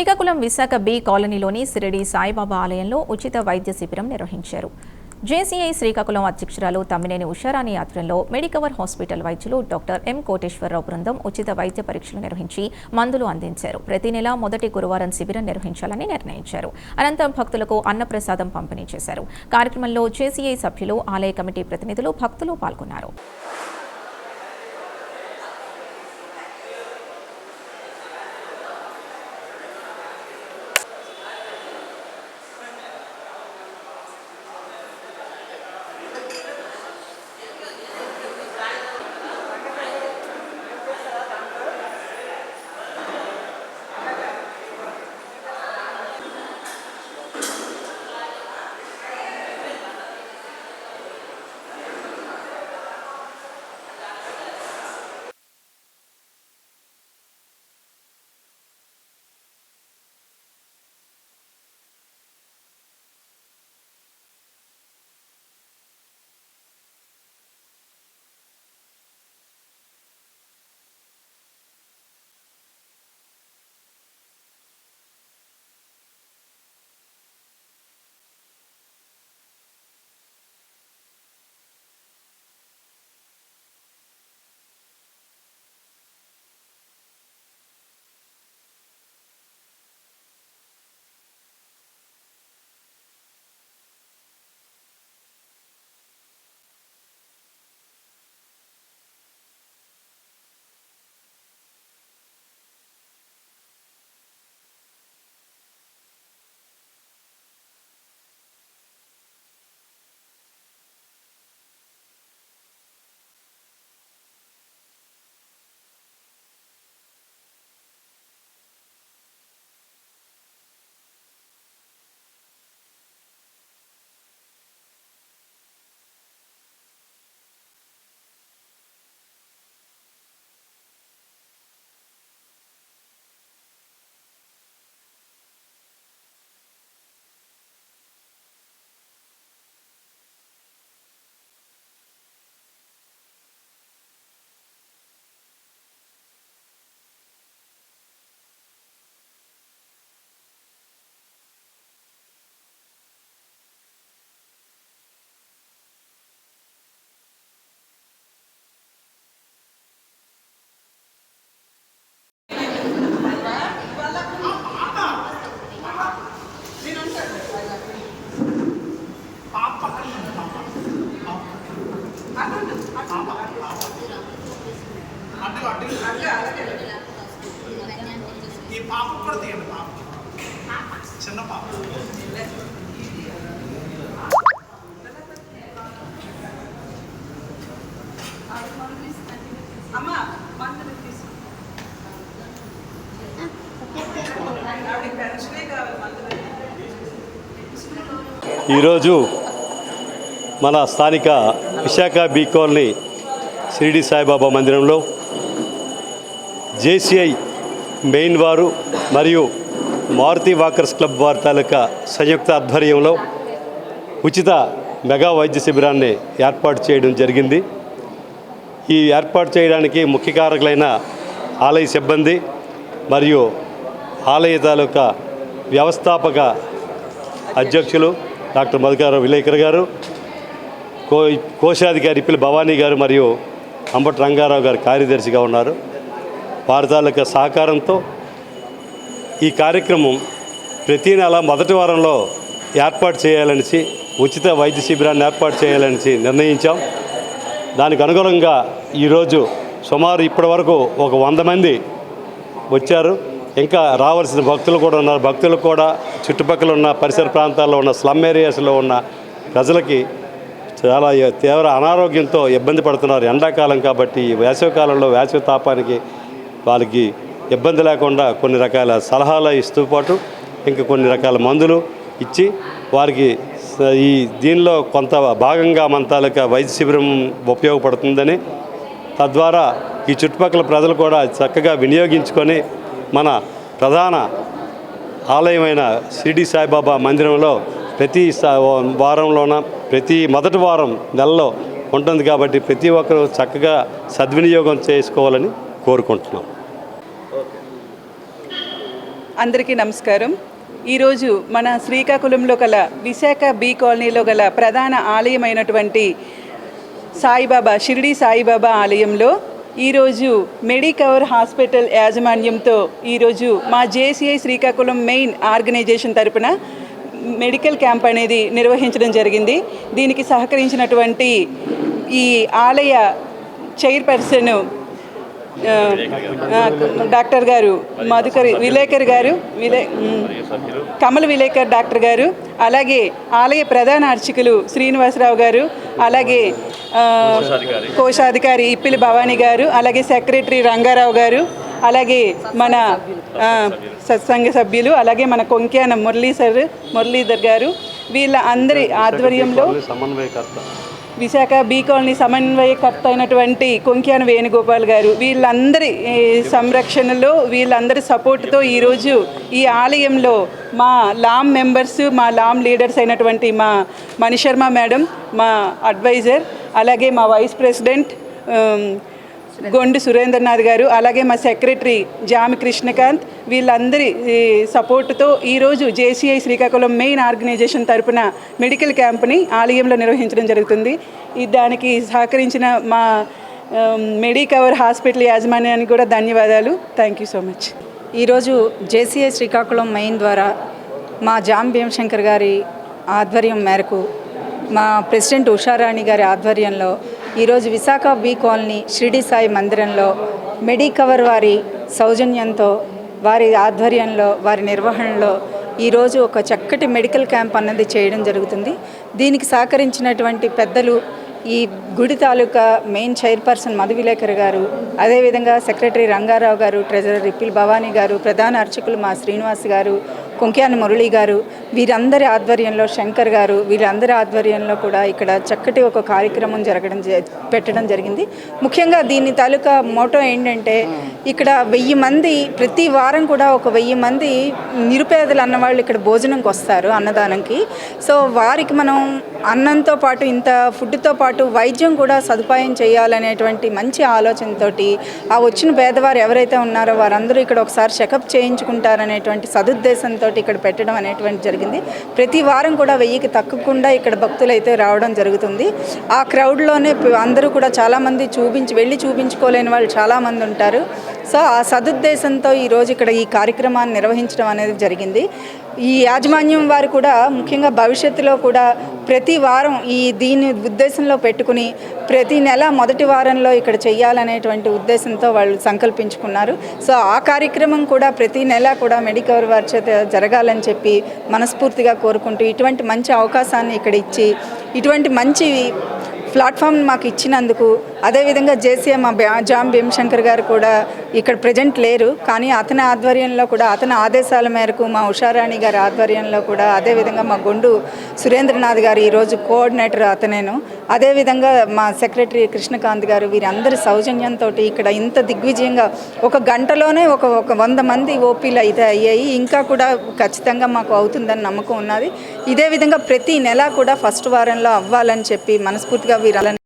Srikakulam Visakha B కాలనీలోని సిరిడి సాయిబాబా ఆలయంలో ఉచిత వైద్య శిబిరం నిర్వహించారు. జేసీఐ శ్రీకాకుళం అధ్యక్షురాలు తమ్మినేని ఉషారాణి ఆధ్వర్యంలో మెడికవర్ హాస్పిటల్ వైద్యులు డాక్టర్ ఎం కోటేశ్వరరావు బృందం ఉచిత వైద్య పరీక్షలు నిర్వహించి మందులు అందించారు. ప్రతి నెల మొదటి గురువారం శిబిరం నిర్వహించాలని నిర్ణయించారు. అనంతరం భక్తులకు అన్నప్రసాదం పంపిణీ చేశారు. కార్యక్రమంలో జేసీఐ సభ్యులు, ఆలయ కమిటీ ప్రతినిధులు, భక్తులు పాల్గొన్నారు. ఈ పాప కూడా తీయండి. పాప చిన్న పాప ఈరోజు మన స్థానిక విశాఖ బి కాలనీ షిరిడి సాయిబాబా మందిరంలో జేసీఐ మెయిన్ వారు మరియు మారుతి వాకర్స్ క్లబ్ వారి తాలూకా సంయుక్త ఆధ్వర్యంలో ఉచిత మెగా వైద్య శిబిరాన్ని ఏర్పాటు చేయడం జరిగింది. ఈ ఏర్పాటు చేయడానికి ముఖ్య కారకులైన ఆలయ సిబ్బంది మరియు ఆలయ తాలూకా వ్యవస్థాపక అధ్యక్షులు డాక్టర్ మధుకర్ విలేకర్ గారు, కోశాధికారి ఇప్పిలి భవానీ గారు మరియు అంబటి రంగారావు గారు కార్యదర్శిగా ఉన్నారు. వారి తాలూకా సహకారంతో ఈ కార్యక్రమం ప్రతి నెల మొదటి వారంలో ఏర్పాటు చేయాలనిసి ఉచిత వైద్య శిబిరాన్ని ఏర్పాటు చేయాలనిసి నిర్ణయించాం. దానికి అనుగుణంగా ఈరోజు సుమారు ఇప్పటి వరకు ఒక 100 మంది వచ్చారు. ఇంకా రావాల్సిన భక్తులు కూడా ఉన్నారు. భక్తులు కూడా చుట్టుపక్కల ఉన్న పరిసర ప్రాంతాల్లో ఉన్న స్లమ్ ఏరియాస్లో ఉన్న ప్రజలకి చాలా తీవ్ర అనారోగ్యంతో ఇబ్బంది పడుతున్నారు. ఎండాకాలం కాబట్టి వేసవికాలంలో వేసవి తాపానికి వాళ్ళకి ఇబ్బంది లేకుండా కొన్ని రకాల సలహాలు ఇస్తూ పాటు ఇంకా కొన్ని రకాల మందులు ఇచ్చి వారికి ఈ దీనిలో కొంత భాగంగా మన తాలూకా వైద్య శిబిరం ఉపయోగపడుతుందని, తద్వారా ఈ చుట్టుపక్కల ప్రజలు కూడా చక్కగా వినియోగించుకొని మన ప్రధాన ఆలయమైన షిరిడి సాయిబాబా మందిరంలో ప్రతి వారంలోన ప్రతి మొదటి వారం నెలలో ఉంటుంది కాబట్టి ప్రతి ఒక్కరూ చక్కగా సద్వినియోగం చేసుకోవాలని కోరుకుంటున్నాం. అందరికీ నమస్కారం. ఈరోజు మన శ్రీకాకుళంలో గల విశాఖ బి కాలనీలో గల ప్రధాన ఆలయమైనటువంటి సాయిబాబా షిరిడి సాయిబాబా ఆలయంలో ఈరోజు మెడికవర్ హాస్పిటల్ యాజమాన్యంతో ఈరోజు మా జేసీఐ శ్రీకాకుళం మెయిన్ ఆర్గనైజేషన్ తరపున మెడికల్ క్యాంప్ అనేది నిర్వహించడం జరిగింది. దీనికి సహకరించినటువంటి ఈ ఆలయ చైర్పర్సన్ డాక్టర్ గారు విలేకర్ గారు కమల్ విలేకర్ డాక్టర్ గారు, అలాగే ఆలయ ప్రధాన అర్చకులు శ్రీనివాసరావు గారు, అలాగే కోశాధికారి ఇప్పిలి భవానీ గారు, అలాగే సెక్రటరీ రంగారావు గారు, అలాగే మన సత్సంగ సభ్యులు, అలాగే మన కొంక్యాన మురళీధర్ గారు, వీళ్ళ అందరి ఆధ్వర్యంలో విశాఖ బి కాలనీ సమన్వయకర్త అయినటువంటి కొంక్యాన వేణుగోపాల్ గారు, వీళ్ళందరి సంరక్షణలో వీళ్ళందరి సపోర్ట్తో ఈరోజు ఈ ఆలయంలో మా లామ్ మెంబర్స్, మా లామ్ లీడర్స్ అయినటువంటి మా మణిశర్మ మేడం, మా అడ్వైజర్, అలాగే మా వైస్ ప్రెసిడెంట్ గొండు సురేంద్రనాథ్ గారు, అలాగే మా సెక్రటరీ జామి కృష్ణకాంత్, వీళ్ళందరి సపోర్టుతో ఈరోజు జేసీఐ శ్రీకాకుళం మెయిన్ ఆర్గనైజేషన్ తరపున మెడికల్ క్యాంప్ని ఆలయంలో నిర్వహించడం జరుగుతుంది. దానికి సహకరించిన మా మెడికవర్ హాస్పిటల్ యాజమాన్యానికి కూడా ధన్యవాదాలు. Thank you so much. ఈరోజు జేసీఐ శ్రీకాకుళం మెయిన్ ద్వారా మా జామ్ భీమశంకర్ గారి ఆధ్వర్యం మేరకు, మా ప్రెసిడెంట్ ఉషారాణి గారి ఆధ్వర్యంలో ఈరోజు విశాఖ బి కాలనీ షిరిడి సాయి మందిరంలో మెడికవర్ వారి సౌజన్యంతో, వారి ఆధ్వర్యంలో, వారి నిర్వహణలో ఈరోజు ఒక చక్కటి మెడికల్ క్యాంప్ అన్నది చేయడం జరుగుతుంది. దీనికి సహకరించినటువంటి పెద్దలు ఈ గుడి తాలూకా మెయిన్ చైర్పర్సన్ మధు విలేకర్ గారు, అదేవిధంగా సెక్రటరీ రంగారావు గారు, ట్రెజరర్ ఇప్పిల్ భవానీ గారు, ప్రధాన అర్చకులు మా శ్రీనివాస్ గారు, కొంక్యాన మురళి గారు, వీరందరి ఆధ్వర్యంలో శంకర్ గారు, వీరందరి ఆధ్వర్యంలో కూడా ఇక్కడ చక్కటి ఒక కార్యక్రమం పెట్టడం జరిగింది. ముఖ్యంగా దీని తాలూకా మోటో ఏంటంటే, ఇక్కడ 1000 మంది ప్రతి వారం కూడా ఒక 1000 మంది నిరుపేదలు అన్నవాళ్ళు ఇక్కడ భోజనంకి వస్తారు అన్నదానంకి. సో వారికి మనం అన్నంతో పాటు ఇంత ఫుడ్తో పాటు వైద్యం కూడా సదుపాయం చేయాలనేటువంటి మంచి ఆలోచనతోటి ఆ వచ్చిన పేదవారు ఎవరైతే ఉన్నారో వారందరూ ఇక్కడ ఒకసారి చెకప్ చేయించుకుంటారనేటువంటి సదుద్దేశంతో ఇక్కడ పెట్టడం అనేటువంటి జరిగింది. ప్రతి వారం కూడా 1000కి తగ్గకుండా ఇక్కడ భక్తులు అయితే రావడం జరుగుతుంది. ఆ క్రౌడ్లోనే అందరూ కూడా చాలామంది వెళ్ళి చూపించుకోలేని వాళ్ళు చాలామంది ఉంటారు. సో ఆ సదుద్దేశంతో ఈరోజు ఇక్కడ ఈ కార్యక్రమాన్ని నిర్వహించడం అనేది జరిగింది. ఈ యాజమాన్యం వారు కూడా ముఖ్యంగా భవిష్యత్తులో కూడా ప్రతి వారం దీని ఉద్దేశంలో పెట్టుకుని ప్రతి నెల మొదటి వారంలో ఇక్కడ చెయ్యాలనేటువంటి ఉద్దేశంతో వాళ్ళు సంకల్పించుకున్నారు. సో ఆ కార్యక్రమం కూడా ప్రతి నెల కూడా మెడికవర్ వారి చేత జరగాలని చెప్పి మనస్ఫూర్తిగా కోరుకుంటూ, ఇటువంటి మంచి అవకాశాన్ని ఇక్కడ ఇచ్చి ఇటువంటి మంచి ప్లాట్ఫామ్ మాకు ఇచ్చినందుకు, అదేవిధంగా జేసీఐ మా జామ్ భీమశంకర్ గారు కూడా ఇక్కడ ప్రజెంట్ లేరు, కానీ అతని ఆధ్వర్యంలో కూడా, అతని ఆదేశాల మేరకు మా ఉషారాణి గారి ఆధ్వర్యంలో కూడా, అదేవిధంగా మా గొండు సురేంద్రనాథ్ గారు ఈరోజు కోఆర్డినేటర్ అతనేను, అదేవిధంగా మా సెక్రటరీ కృష్ణకాంత్ గారు, వీరందరి సౌజన్యంతో ఇక్కడ ఇంత దిగ్విజయంగా ఒక గంటలోనే ఒక 100 మంది ఓపీలు అయితే అయ్యాయి. ఇంకా కూడా ఖచ్చితంగా మాకు అవుతుందని నమ్మకం ఉన్నది. ఇదే విధంగా ప్రతి నెల కూడా ఫస్ట్ వారంలో అవ్వాలని చెప్పి మనస్ఫూర్తిగా వీరాలని